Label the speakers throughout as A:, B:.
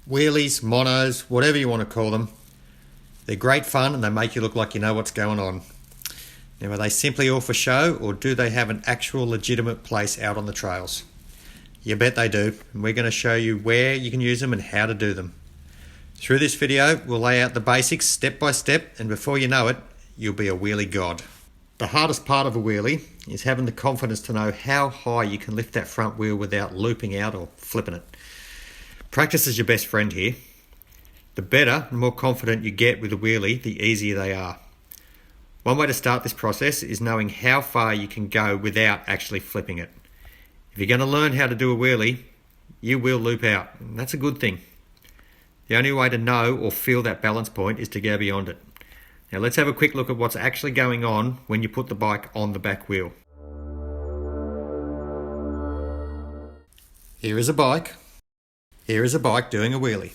A: Wheelies, monos, whatever you want to call them. They're great fun and they make you look like you know what's going on. Now, are they simply all for show, or do they have an actual legitimate place out on the trails? You bet they do, and we're going to show you where you can use them and how to do them. Through this video, we'll lay out the basics step by step, and before you know it, you'll be a wheelie god. The hardest part of a wheelie is having the confidence to know how high you can lift that front wheel without looping out or flipping it. Practice is your best friend here. The better and more confident you get with a wheelie, the easier they are. One way to start this process is knowing how far you can go without actually flipping it. If you're going to learn how to do a wheelie, you will loop out, and that's a good thing. The only way to know or feel that balance point is to go beyond it. Now let's have a quick look at what's actually going on when you put the bike on the back wheel. Here is a bike. Here is a bike doing a wheelie.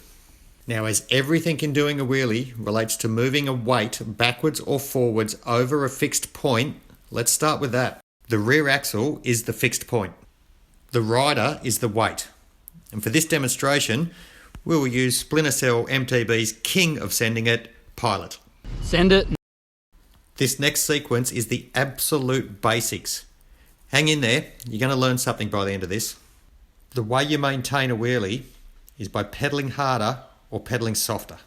A: Now, as everything in doing a wheelie relates to moving a weight backwards or forwards over a fixed point, let's start with that. The rear axle is the fixed point. The rider is the weight. And for this demonstration, we will use Splinter Cell MTB's king of sending it, Pilot.
B: Send it.
A: This next sequence is the absolute basics. Hang in there, you're going to learn something by the end of this. The way you maintain a wheelie is by pedaling harder or pedaling softer.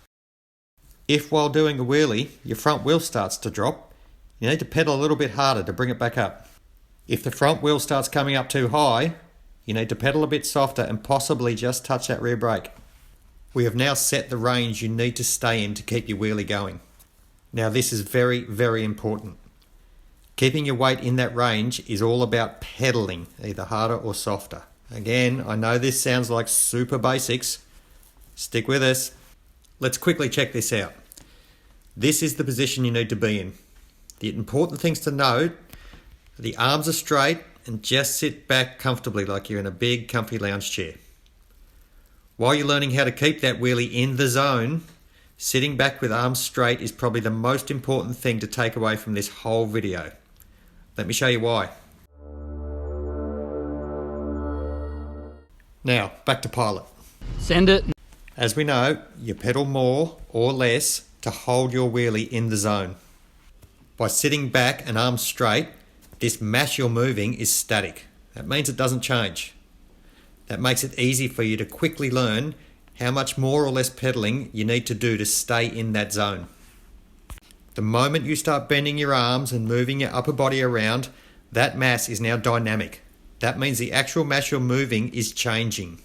A: If while doing a wheelie, your front wheel starts to drop, you need to pedal a little bit harder to bring it back up. If the front wheel starts coming up too high, you need to pedal a bit softer and possibly just touch that rear brake. We have now set the range you need to stay in to keep your wheelie going. Now this is very, very important. Keeping your weight in that range is all about pedaling, either harder or softer. Again, I know this sounds like super basics. Stick with us. Let's quickly check this out. This is the position you need to be in. The important things to note, the arms are straight and just sit back comfortably like you're in a big comfy lounge chair. While you're learning how to keep that wheelie in the zone, sitting back with arms straight is probably the most important thing to take away from this whole video. Let me show you why. Now, back to Pilot.
B: Send it.
A: As we know, you pedal more or less to hold your wheelie in the zone. By sitting back and arms straight, this mass you're moving is static. That means it doesn't change. That makes it easy for you to quickly learn how much more or less pedaling you need to do to stay in that zone. The moment you start bending your arms and moving your upper body around, that mass is now dynamic. That means the actual mass you're moving is changing.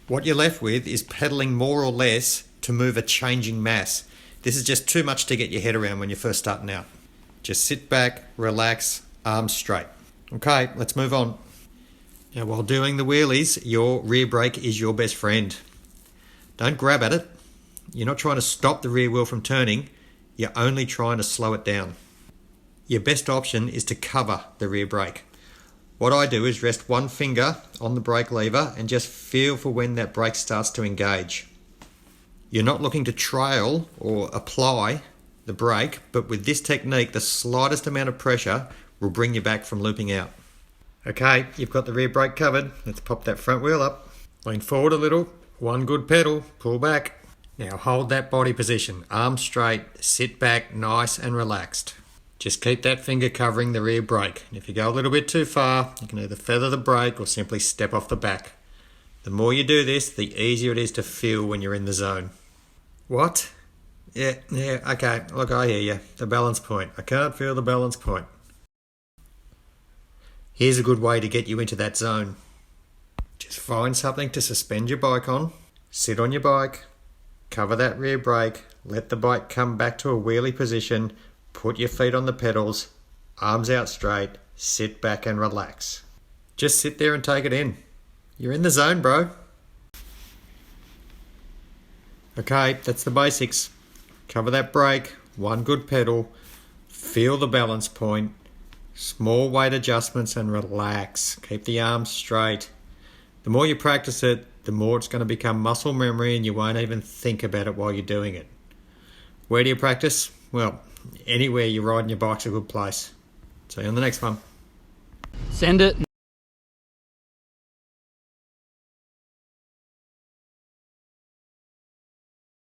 A: What you're left with is pedaling more or less to move a changing mass. This is just too much to get your head around when you're first starting out. Just sit back, relax, arms straight. Okay, let's move on. Now, while doing the wheelies, your rear brake is your best friend. Don't grab at it. You're not trying to stop the rear wheel from turning. You're only trying to slow it down. Your best option is to cover the rear brake. What I do is rest one finger on the brake lever and just feel for when that brake starts to engage. You're not looking to trail or apply the brake, but with this technique, the slightest amount of pressure will bring you back from looping out. Okay, you've got the rear brake covered. Let's pop that front wheel up. Lean forward a little. One good pedal. Pull back. Now hold that body position. Arms straight. Sit back nice and relaxed. Just keep that finger covering the rear brake. And if you go a little bit too far, you can either feather the brake or simply step off the back. The more you do this, the easier it is to feel when you're in the zone. What? Yeah, okay. Look, I hear you. The balance point. I can't feel the balance point. Here's a good way to get you into that zone. Just find something to suspend your bike on. Sit on your bike. Cover that rear brake. Let the bike come back to a wheelie position. Put your feet on the pedals, arms out straight, sit back and relax. Just sit there and take it in. You're in the zone, bro. Okay, that's the basics. Cover that brake, one good pedal, feel the balance point, small weight adjustments and relax. Keep the arms straight. The more you practice it, the more it's going to become muscle memory and you won't even think about it while you're doing it. Where do you practice? Well, anywhere you're riding your bike's a good place. See you on the next one.
B: Send it.